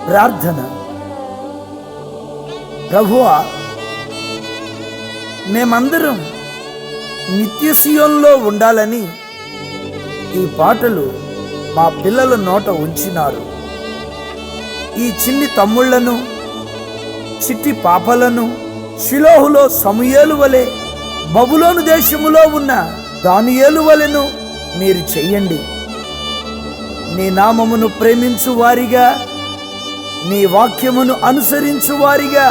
ప్రార్థన. ప్రభువా, మేమందరం నిత్య సియోనులో ఉండాలని ఈ పాటలు మా పిల్లల నోట ఉంచినారు. ఈ చిన్ని తమ్ముళ్లను, చిట్టి పాపలను షిలోహులో సమూయేలు వలె, బబులోను దేశములో ఉన్న దానియేలు వలెను మీరు చెయ్యండి. నీ నామమును ప్రేమించు వారిగా, నీ వాక్యమును అనుసరించు వారిగా,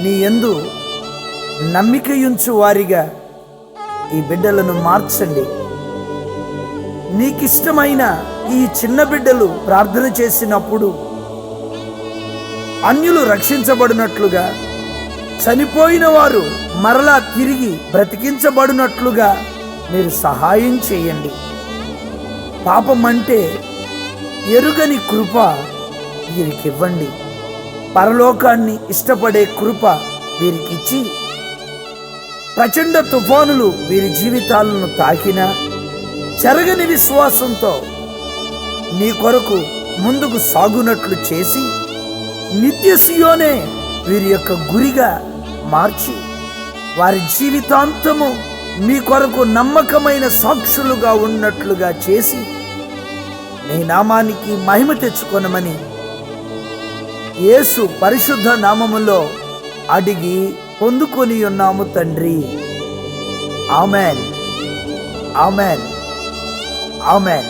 నీ యందు నమ్మికయుంచు వారిగా ఈ బిడ్డలను మార్చండి. నీకిష్టమైన ఈ చిన్న బిడ్డలు ప్రార్థన చేసినప్పుడు అన్యులు రక్షించబడినట్లుగా, చనిపోయిన వారు మరలా తిరిగి బ్రతికించబడినట్లుగా మీరు సహాయం చేయండి. పాపమంటే ఎరుగని కృప వీరికివ్వండి. పరలోకాన్ని ఇష్టపడే కృప వీరికిచ్చి, ప్రచండ తుఫానులు వీరి జీవితాలను తాకినా చెరగని విశ్వాసంతో నీ కొరకు ముందుకు సాగునట్లు చేసి, నిత్య సియోనే వీరి యొక్క గురిగా మార్చి, వారి జీవితాంతము మీ కొరకు నమ్మకమైన సాక్షులుగా ఉన్నట్లుగా చేసి, నీ నామానికి మహిమ తెచ్చుకొనమని యేసు పరిశుద్ధ నామములో అడిగి పొందుకొని ఉన్నాము తండ్రి. Amen, amen, amen.